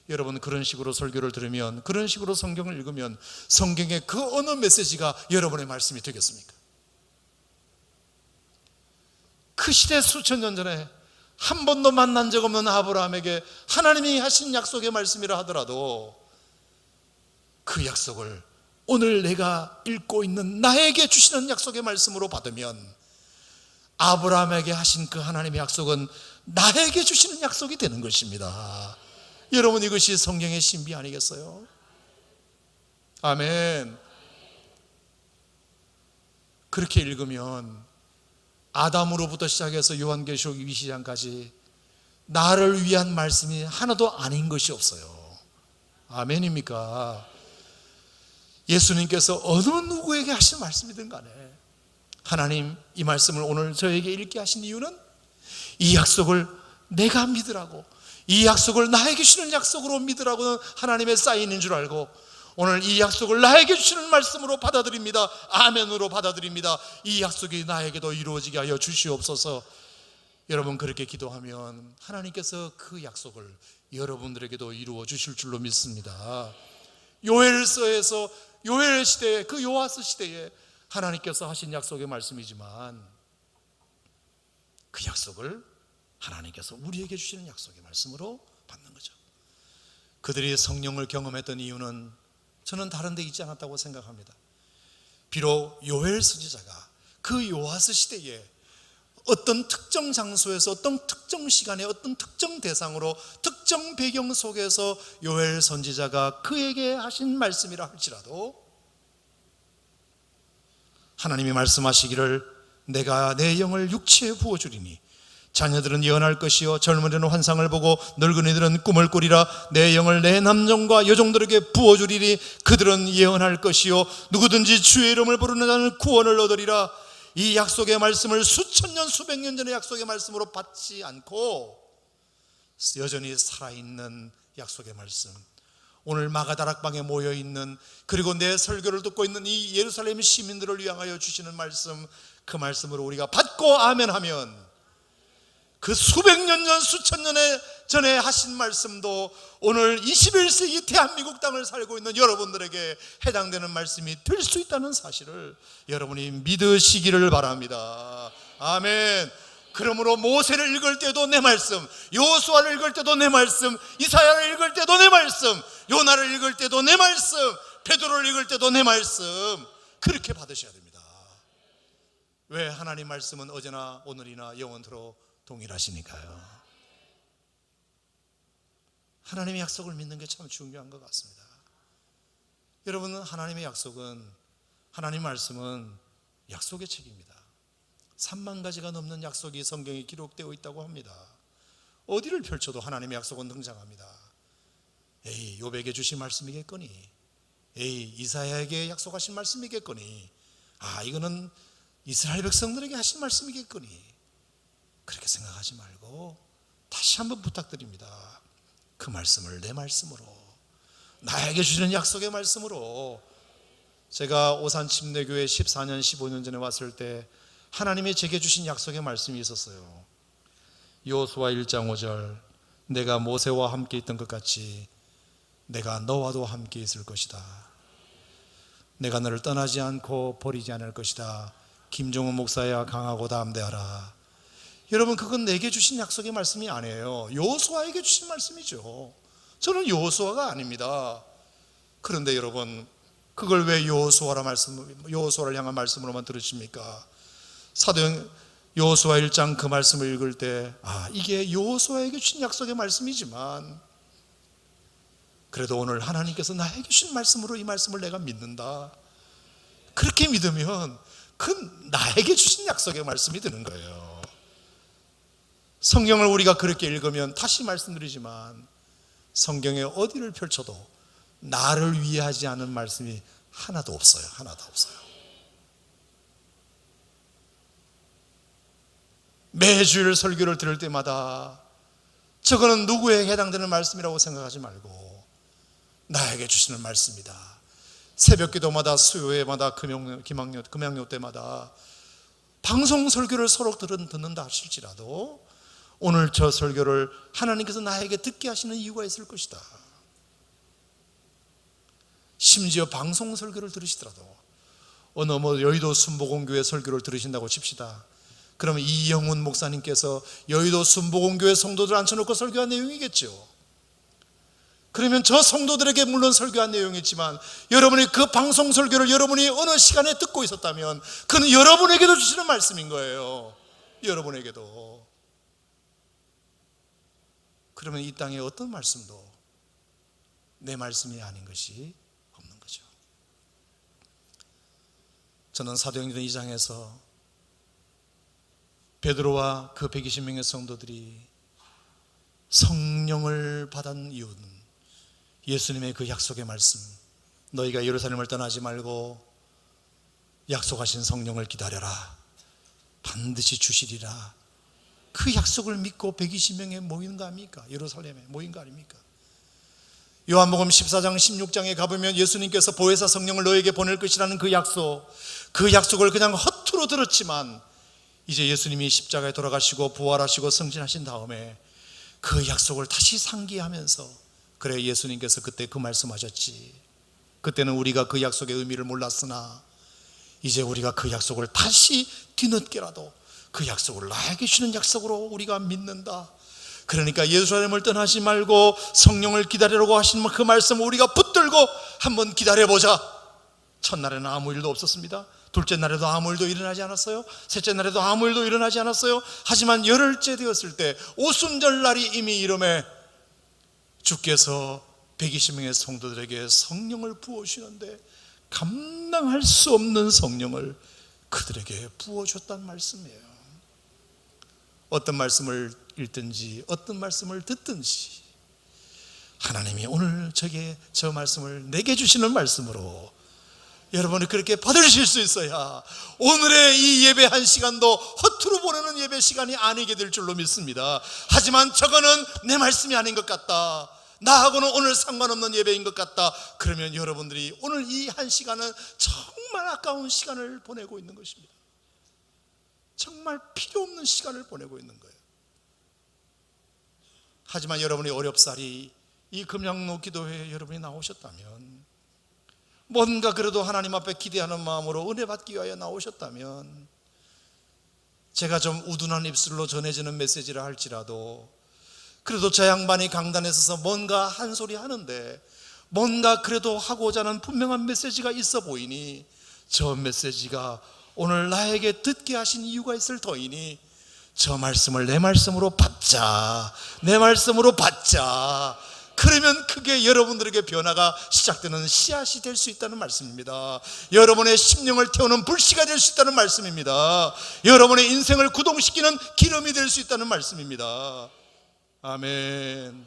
여러분, 그런 식으로 설교를 들으면, 그런 식으로 성경을 읽으면 성경의 그 어느 메시지가 여러분의 말씀이 되겠습니까? 그 시대 수천 년 전에 한 번도 만난 적 없는 아브라함에게 하나님이 하신 약속의 말씀이라 하더라도 그 약속을 오늘 내가 읽고 있는 나에게 주시는 약속의 말씀으로 받으면 아브라함에게 하신 그 하나님의 약속은 나에게 주시는 약속이 되는 것입니다. 여러분, 이것이 성경의 신비 아니겠어요? 아멘. 그렇게 읽으면 아담으로부터 시작해서 요한계시록 22장까지 나를 위한 말씀이 하나도 아닌 것이 없어요. 아멘입니까? 예수님께서 어느 누구에게 하신 말씀이든 간에 하나님 이 말씀을 오늘 저에게 읽게 하신 이유는 이 약속을 내가 믿으라고, 이 약속을 나에게 주시는 약속으로 믿으라고는 하나님의 사인인 줄 알고 오늘 이 약속을 나에게 주시는 말씀으로 받아들입니다. 아멘으로 받아들입니다. 이 약속이 나에게도 이루어지게 하여 주시옵소서. 여러분, 그렇게 기도하면 하나님께서 그 약속을 여러분들에게도 이루어 주실 줄로 믿습니다. 요엘서에서 요엘 시대에, 그 요아스 시대에 하나님께서 하신 약속의 말씀이지만 그 약속을 하나님께서 우리에게 주시는 약속의 말씀으로 받는 거죠. 그들이 성령을 경험했던 이유는 저는 다른 데 있지 않았다고 생각합니다. 비록 요엘 선지자가 그 요아스 시대에 어떤 특정 장소에서 어떤 특정 시간에 어떤 특정 대상으로 특정 배경 속에서 요엘 선지자가 그에게 하신 말씀이라 할지라도 하나님이 말씀하시기를 내가 내 영을 육체에 부어주리니 자녀들은 예언할 것이요 젊은이들은 환상을 보고 늙은이들은 꿈을 꾸리라. 내 영을 내 남종과 여종들에게 부어주리니 그들은 예언할 것이요 누구든지 주의 이름을 부르는 자는 구원을 얻으리라. 이 약속의 말씀을 수천 년 수백 년 전의 약속의 말씀으로 받지 않고 여전히 살아있는 약속의 말씀, 오늘 마가다락방에 모여있는, 그리고 내 설교를 듣고 있는 이 예루살렘 시민들을 위하여 주시는 말씀, 그 말씀으로 우리가 받고 아멘하면 그 수백 년 전 수천 년 전에 하신 말씀도 오늘 21세기 대한민국 땅을 살고 있는 여러분들에게 해당되는 말씀이 될 수 있다는 사실을 여러분이 믿으시기를 바랍니다. 아멘. 그러므로 모세를 읽을 때도 내 말씀, 여호수아를 읽을 때도 내 말씀, 이사야를 읽을 때도 내 말씀, 요나를 읽을 때도 내 말씀, 베드로를 읽을 때도 내 말씀, 그렇게 받으셔야 됩니다. 왜? 하나님 말씀은 어제나 오늘이나 영원토록 동일하시니까요. 하나님의 약속을 믿는 게 참 중요한 것 같습니다. 여러분은 하나님의 약속은, 하나님 말씀은 약속의 책입니다. 3만 가지가 넘는 약속이 성경에 기록되어 있다고 합니다. 어디를 펼쳐도 하나님의 약속은 등장합니다. 에이, 욥에게 주신 말씀이겠거니, 에이, 이사야에게 약속하신 말씀이겠거니, 아, 이거는 이스라엘 백성들에게 하신 말씀이겠거니, 그렇게 생각하지 말고 다시 한번 부탁드립니다. 그 말씀을 내 말씀으로, 나에게 주시는 약속의 말씀으로. 제가 오산 침례교회 14년 15년 전에 왔을 때 하나님이 제게 주신 약속의 말씀이 있었어요. 여호수아 1장 5절, 내가 모세와 함께 있던 것 같이 내가 너와도 함께 있을 것이다. 내가 너를 떠나지 않고 버리지 않을 것이다. 김종훈 목사야, 강하고 담대하라. 여러분, 그건 내게 주신 약속의 말씀이 아니에요. 여호수아에게 주신 말씀이죠. 저는 여호수아가 아닙니다. 그런데 여러분, 그걸 왜 여호수아를 향한 말씀으로만 들으십니까? 사도행 여호수아 1장 그 말씀을 읽을 때, 아, 이게 여호수아에게 주신 약속의 말씀이지만 그래도 오늘 하나님께서 나에게 주신 말씀으로 이 말씀을 내가 믿는다. 그렇게 믿으면 그 나에게 주신 약속의 말씀이 되는 거예요. 성경을 우리가 그렇게 읽으면, 다시 말씀드리지만 성경에 어디를 펼쳐도 나를 위하지 않은 말씀이 하나도 없어요. 하나도 없어요. 매주일 설교를 들을 때마다 저거는 누구에게 해당되는 말씀이라고 생각하지 말고 나에게 주시는 말씀이다. 새벽 기도마다, 수요예마다, 금양요 때마다 방송 설교를 서로 듣는다 하실지라도 오늘 저 설교를 하나님께서 나에게 듣게 하시는 이유가 있을 것이다. 심지어 방송 설교를 들으시더라도 어느 여의도 순복음교회 설교를 들으신다고 칩시다. 그러면 이영훈 목사님께서 여의도 순복음교회 성도들 앉혀놓고 설교한 내용이겠죠. 그러면 저 성도들에게 물론 설교한 내용이지만 여러분이 그 방송 설교를 여러분이 어느 시간에 듣고 있었다면 그는 여러분에게도 주시는 말씀인 거예요. 여러분에게도. 그러면 이 땅에 어떤 말씀도 내 말씀이 아닌 것이 없는 거죠. 저는 사도행전 2장에서 베드로와 그 120명의 성도들이 성령을 받은 이유는 예수님의 그 약속의 말씀, 너희가 예루살렘을 떠나지 말고 약속하신 성령을 기다려라, 반드시 주시리라. 그 약속을 믿고 120명에 모인 거 아닙니까? 예루살렘에 모인 거 아닙니까? 요한복음 14장 16장에 가보면 예수님께서 보혜사 성령을 너에게 보낼 것이라는 그 약속을 그냥 허투루 들었지만 이제 예수님이 십자가에 돌아가시고 부활하시고 승진하신 다음에 그 약속을 다시 상기하면서, 그래, 예수님께서 그때 그 말씀하셨지. 그때는 우리가 그 약속의 의미를 몰랐으나 이제 우리가 그 약속을 다시 뒤늦게라도 그 약속을 나에게 주는 약속으로 우리가 믿는다. 그러니까 예루살렘을 떠나지 말고 성령을 기다리라고 하신 그 말씀을 우리가 붙들고 한번 기다려보자. 첫날에는 아무 일도 없었습니다. 둘째 날에도 아무 일도 일어나지 않았어요. 셋째 날에도 아무 일도 일어나지 않았어요. 하지만 열흘째 되었을 때 오순절 날이 이미 이름에 주께서 120명의 성도들에게 성령을 부어주시는데 감당할 수 없는 성령을 그들에게 부어줬단 말씀이에요. 어떤 말씀을 읽든지 어떤 말씀을 듣든지 하나님이 오늘 저 말씀을 내게 주시는 말씀으로 여러분이 그렇게 받으실 수 있어야 오늘의 이 예배 한 시간도 허투루 보내는 예배 시간이 아니게 될 줄로 믿습니다. 하지만 저거는 내 말씀이 아닌 것 같다, 나하고는 오늘 상관없는 예배인 것 같다, 그러면 여러분들이 오늘 이 한 시간은 정말 아까운 시간을 보내고 있는 것입니다. 정말 필요 없는 시간을 보내고 있는 거예요. 하지만 여러분이 어렵사리 이 금양로 기도회에 여러분이 나오셨다면, 뭔가 그래도 하나님 앞에 기대하는 마음으로 은혜 받기 위하여 나오셨다면, 제가 좀 우둔한 입술로 전해지는 메시지라 할지라도 그래도 저 양반이 강단에 서서 뭔가 한 소리 하는데 뭔가 그래도 하고자 하는 분명한 메시지가 있어 보이니, 저 메시지가 오늘 나에게 듣게 하신 이유가 있을 터이니 저 말씀을 내 말씀으로 받자, 내 말씀으로 받자. 그러면 그게 여러분들에게 변화가 시작되는 씨앗이 될 수 있다는 말씀입니다. 여러분의 심령을 태우는 불씨가 될 수 있다는 말씀입니다. 여러분의 인생을 구동시키는 기름이 될 수 있다는 말씀입니다. 아멘.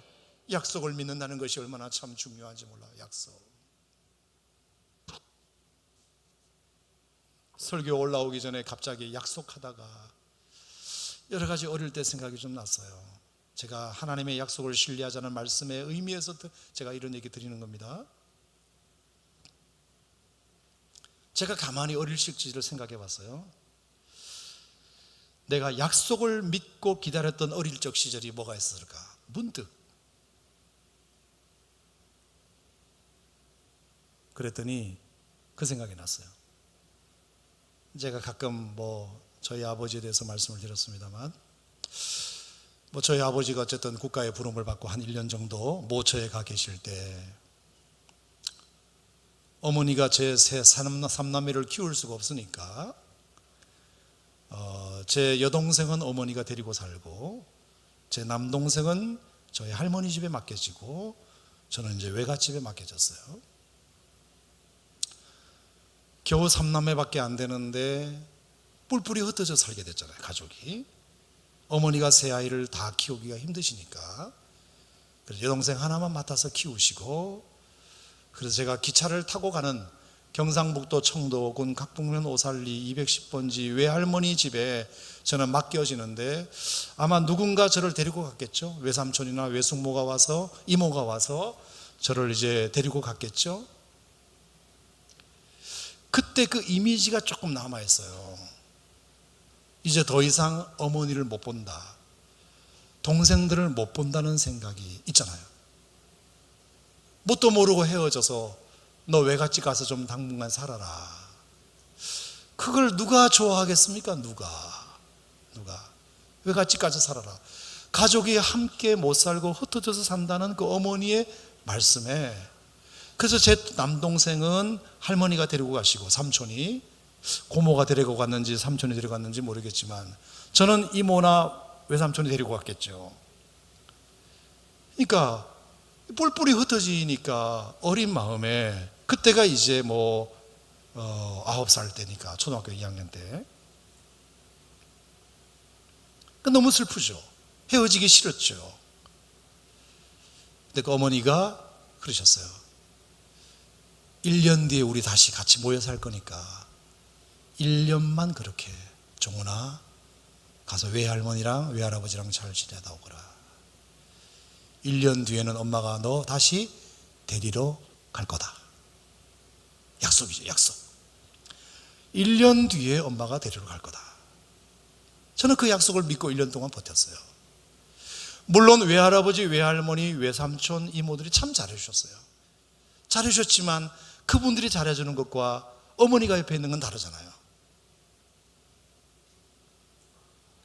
약속을 믿는다는 것이 얼마나 참 중요한지 몰라요. 약속. 설교 올라오기 전에 갑자기 약속하다가 여러 가지 어릴 때 생각이 좀 났어요. 제가 하나님의 약속을 신뢰하자는 말씀의 의미에서 제가 이런 얘기 드리는 겁니다. 제가 가만히 어릴 시절을 생각해 봤어요. 내가 약속을 믿고 기다렸던 어릴 적 시절이 뭐가 있었을까? 문득 그랬더니 그 생각이 났어요. 제가 가끔 저희 아버지에 대해서 말씀을 드렸습니다만, 저희 아버지가 어쨌든 국가의 부름을 받고 한 1년 정도 모처에 가 계실 때 어머니가 제 세 삼남매를 키울 수가 없으니까 제 여동생은 어머니가 데리고 살고 제 남동생은 저희 할머니 집에 맡겨지고 저는 이제 외갓집에 맡겨졌어요. 겨우 3남매밖에 안 되는데 뿔뿔이 흩어져 살게 됐잖아요, 가족이. 어머니가 세 아이를 다 키우기가 힘드시니까 그래서 여동생 하나만 맡아서 키우시고, 그래서 제가 기차를 타고 가는 경상북도 청도군 각북면 오살리 210번지 외할머니 집에 저는 맡겨지는데 아마 누군가 저를 데리고 갔겠죠. 외삼촌이나 외숙모가 와서, 이모가 와서 저를 이제 데리고 갔겠죠. 그때 그 이미지가 조금 남아있어요. 이제 더 이상 어머니를 못 본다, 동생들을 못 본다는 생각이 있잖아요. 뭣도 모르고 헤어져서 너 외갓집 가서 좀 당분간 살아라. 그걸 누가 좋아하겠습니까? 누가 외갓집 가서 살아라. 가족이 함께 못 살고 흩어져서 산다는 그 어머니의 말씀에, 그래서 제 남동생은 할머니가 데리고 가시고 삼촌이, 고모가 데리고 갔는지 삼촌이 데리고 갔는지 모르겠지만 저는 이모나 외삼촌이 데리고 갔겠죠. 그러니까 뿔뿔이 흩어지니까 어린 마음에, 그때가 이제 9살 때니까 초등학교 2학년 때, 너무 슬프죠. 헤어지기 싫었죠. 근데 그 어머니가 그러셨어요. 1년 뒤에 우리 다시 같이 모여 살 거니까 1년만 그렇게 종훈아 가서 외할머니랑 외할아버지랑 잘 지내다 오거라. 1년 뒤에는 엄마가 너 다시 데리러 갈 거다. 약속이죠, 약속. 1년 뒤에 엄마가 데리러 갈 거다. 저는 그 약속을 믿고 1년 동안 버텼어요. 물론 외할아버지, 외할머니, 외삼촌, 이모들이 참 잘해주셨어요. 잘해주셨지만 그분들이 잘해주는 것과 어머니가 옆에 있는 건 다르잖아요.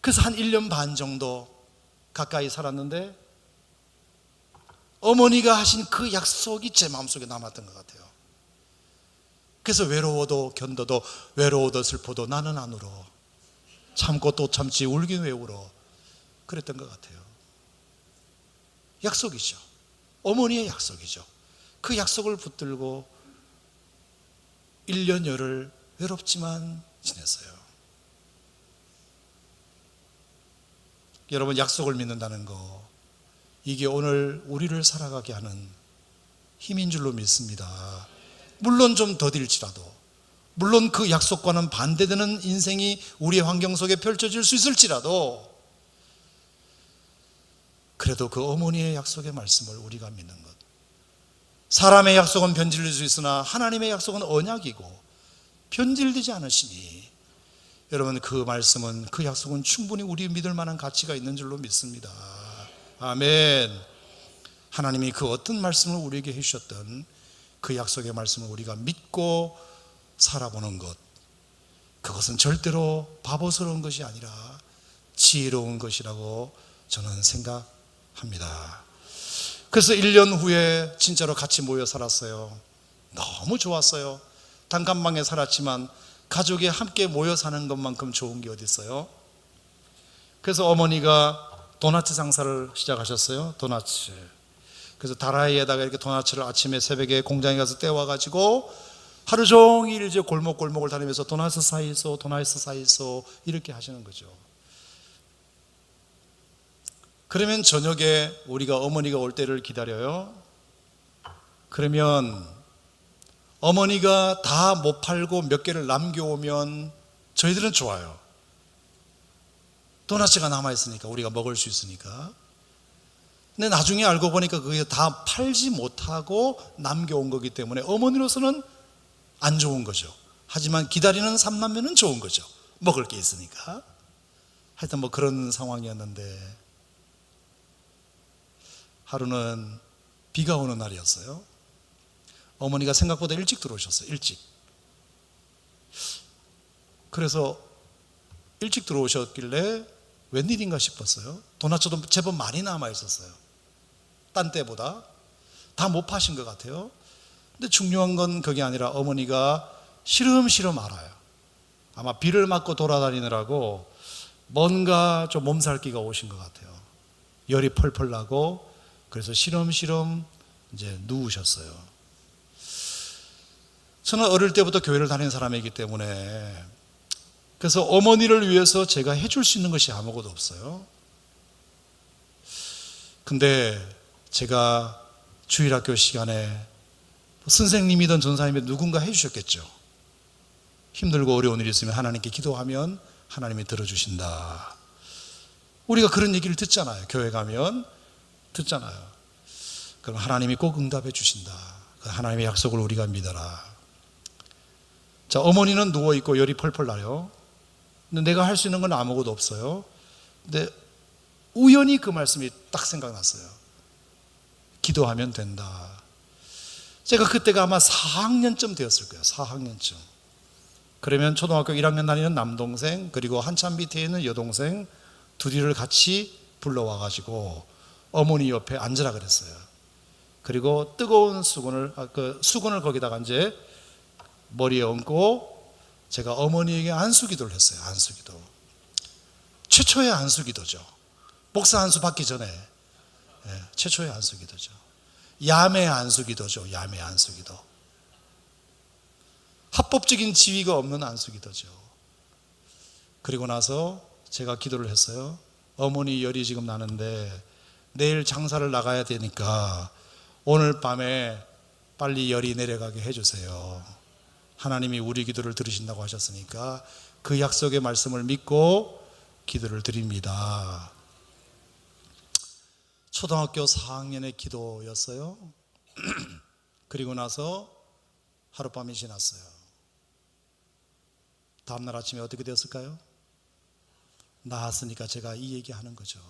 그래서 한 1년 반 정도 가까이 살았는데 어머니가 하신 그 약속이 제 마음속에 남았던 것 같아요. 그래서 외로워도 견뎌도, 외로워도 슬퍼도 나는 안 울어, 참고 또 참지 울긴 왜 울어, 그랬던 것 같아요. 약속이죠. 어머니의 약속이죠. 그 약속을 붙들고 1년여를 외롭지만 지냈어요. 여러분, 약속을 믿는다는 거, 이게 오늘 우리를 살아가게 하는 힘인 줄로 믿습니다. 물론 좀 더딜지라도, 물론 그 약속과는 반대되는 인생이 우리의 환경 속에 펼쳐질 수 있을지라도, 그래도 그 어머니의 약속의 말씀을 우리가 믿는 것. 사람의 약속은 변질될 수 있으나 하나님의 약속은 언약이고 변질되지 않으시니, 여러분, 그 말씀은, 그 약속은 충분히 우리 믿을 만한 가치가 있는 줄로 믿습니다. 아멘. 하나님이 그 어떤 말씀을 우리에게 해주셨던 그 약속의 말씀을 우리가 믿고 살아보는 것, 그것은 절대로 바보스러운 것이 아니라 지혜로운 것이라고 저는 생각합니다. 그래서 1년 후에 진짜로 같이 모여 살았어요. 너무 좋았어요. 단칸방에 살았지만 가족이 함께 모여 사는 것만큼 좋은 게 어디 있어요? 그래서 어머니가 도나츠 장사를 시작하셨어요. 도나츠. 그래서 다라이에다가 이렇게 도나츠를 아침에 새벽에 공장에 가서 떼와가지고 하루 종일 이제 골목골목을 다니면서 도나츠 사이소, 도나츠 사이소 이렇게 하시는 거죠. 그러면 저녁에 우리가 어머니가 올 때를 기다려요. 그러면 어머니가 다 못 팔고 몇 개를 남겨오면 저희들은 좋아요. 도나츠가 남아있으니까, 우리가 먹을 수 있으니까. 근데 나중에 알고 보니까 그게 다 팔지 못하고 남겨온 거기 때문에 어머니로서는 안 좋은 거죠. 하지만 기다리는 삼남매는 좋은 거죠. 먹을 게 있으니까. 하여튼 뭐 그런 상황이었는데, 하루는 비가 오는 날이었어요. 어머니가 생각보다 일찍 들어오셨어요. 일찍. 그래서 일찍 들어오셨길래 웬일인가 싶었어요. 도나츠도 제법 많이 남아 있었어요. 딴 때보다 다 못 파신 것 같아요. 근데 중요한 건 그게 아니라 어머니가 시름시름 알아요. 아마 비를 맞고 돌아다니느라고 뭔가 좀 몸살기가 오신 것 같아요. 열이 펄펄 나고, 그래서 시름시름 이제 누우셨어요. 저는 어릴 때부터 교회를 다니는 사람이기 때문에, 그래서 어머니를 위해서 제가 해줄 수 있는 것이 아무것도 없어요. 근데 제가 주일학교 시간에 선생님이든 전사님이든 누군가 해주셨겠죠. 힘들고 어려운 일이 있으면 하나님께 기도하면 하나님이 들어주신다. 우리가 그런 얘기를 듣잖아요. 교회 가면 듣잖아요. 그럼 하나님이 꼭 응답해 주신다. 하나님의 약속을 우리가 믿어라. 자, 어머니는 누워있고 열이 펄펄 나요. 근데 내가 할 수 있는 건 아무것도 없어요. 근데 우연히 그 말씀이 딱 생각났어요. 기도하면 된다. 제가 그때가 아마 4학년쯤 되었을 거예요. 4학년쯤. 그러면 초등학교 1학년 다니는 남동생, 그리고 한참 밑에 있는 여동생 둘이를 같이 불러와가지고 어머니 옆에 앉으라 그랬어요. 그리고 뜨거운 수건을 거기다가 이제 머리에 얹고 제가 어머니에게 안수기도를 했어요. 안수기도. 최초의 안수기도죠. 목사 안수 받기 전에 최초의 안수기도죠. 야매 안수기도죠. 야매 안수기도. 합법적인 지위가 없는 안수기도죠. 그리고 나서 제가 기도를 했어요. 어머니 열이 지금 나는데 내일 장사를 나가야 되니까 오늘 밤에 빨리 열이 내려가게 해주세요. 하나님이 우리 기도를 들으신다고 하셨으니까 그 약속의 말씀을 믿고 기도를 드립니다. 초등학교 4학년의 기도였어요. 그리고 나서 하룻밤이 지났어요. 다음날 아침에 어떻게 되었을까요? 나았으니까 제가 이 얘기하는 거죠.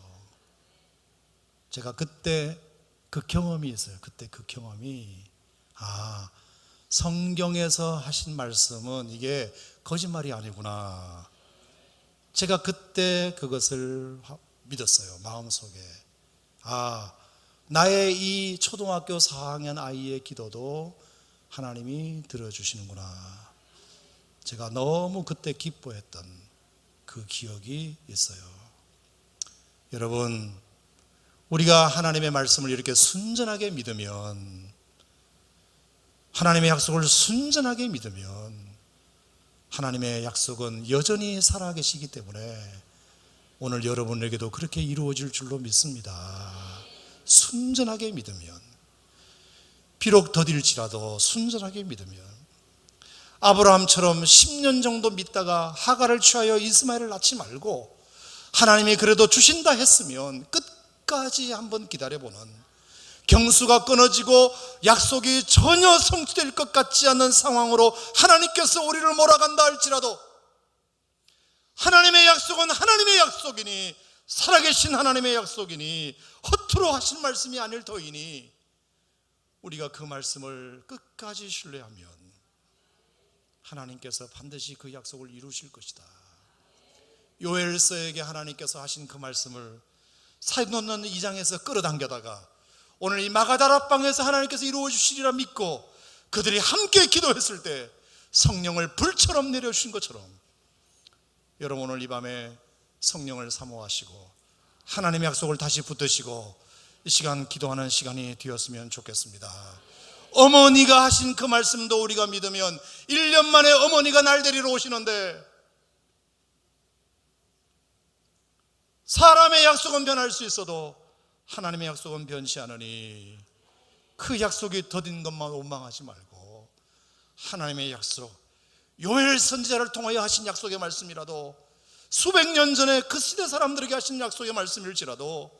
제가 그때 그 경험이 있어요. 그때 그 경험이, 성경에서 하신 말씀은 이게 거짓말이 아니구나. 제가 그때 그것을 믿었어요. 마음속에. 나의 이 초등학교 4학년 아이의 기도도 하나님이 들어주시는구나. 제가 너무 그때 기뻐했던 그 기억이 있어요. 여러분, 우리가 하나님의 말씀을 이렇게 순전하게 믿으면, 하나님의 약속을 순전하게 믿으면 하나님의 약속은 여전히 살아계시기 때문에 오늘 여러분에게도 그렇게 이루어질 줄로 믿습니다. 순전하게 믿으면, 비록 더딜지라도 순전하게 믿으면, 아브라함처럼 10년 정도 믿다가 하갈을 취하여 이스마엘을 낳지 말고 하나님이 그래도 주신다 했으면 끝까지 한번 기다려보는, 경수가 끊어지고 약속이 전혀 성취될 것 같지 않는 상황으로 하나님께서 우리를 몰아간다 할지라도 하나님의 약속은 하나님의 약속이니, 살아계신 하나님의 약속이니, 허투루 하신 말씀이 아닐 터이니 우리가 그 말씀을 끝까지 신뢰하면 하나님께서 반드시 그 약속을 이루실 것이다. 요엘서에게 하나님께서 하신 그 말씀을 사도행전 2장에서 끌어당겨다가 오늘 이 마가다락방에서 하나님께서 이루어 주시리라 믿고 그들이 함께 기도했을 때 성령을 불처럼 내려주신 것처럼, 여러분 오늘 이 밤에 성령을 사모하시고 하나님의 약속을 다시 붙드시고 이 시간 기도하는 시간이 되었으면 좋겠습니다. 어머니가 하신 그 말씀도 우리가 믿으면 1년 만에 어머니가 날 데리러 오시는데, 사람의 약속은 변할 수 있어도 하나님의 약속은 변치 않으니 그 약속이 더딘 것만 원망하지 말고 하나님의 약속, 요엘 선지자를 통하여 하신 약속의 말씀이라도, 수백 년 전에 그 시대 사람들에게 하신 약속의 말씀일지라도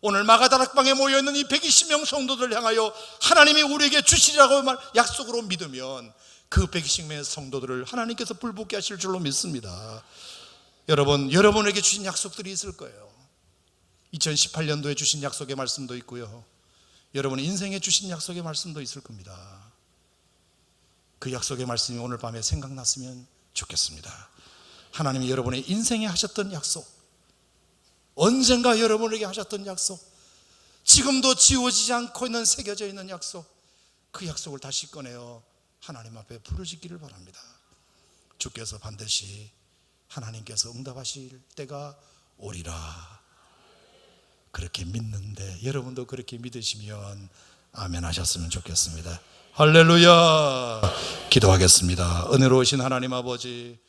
오늘 마가다락방에 모여있는 이 120명 성도들을 향하여 하나님이 우리에게 주시리라고 약속으로 믿으면 그 120명의 성도들을 하나님께서 불붙게 하실 줄로 믿습니다. 여러분에게 주신 약속들이 있을 거예요. 2018년도에 주신 약속의 말씀도 있고요, 여러분의 인생에 주신 약속의 말씀도 있을 겁니다. 그 약속의 말씀이 오늘 밤에 생각났으면 좋겠습니다. 하나님이 여러분의 인생에 하셨던 약속, 언젠가 여러분에게 하셨던 약속, 지금도 지워지지 않고 있는, 새겨져 있는 약속, 그 약속을 다시 꺼내어 하나님 앞에 부르짖기를 바랍니다. 주께서 반드시 하나님께서 응답하실 때가 오리라. 그렇게 믿는데 여러분도 그렇게 믿으시면 아멘 하셨으면 좋겠습니다. 할렐루야. 기도하겠습니다. 은혜로우신 하나님 아버지,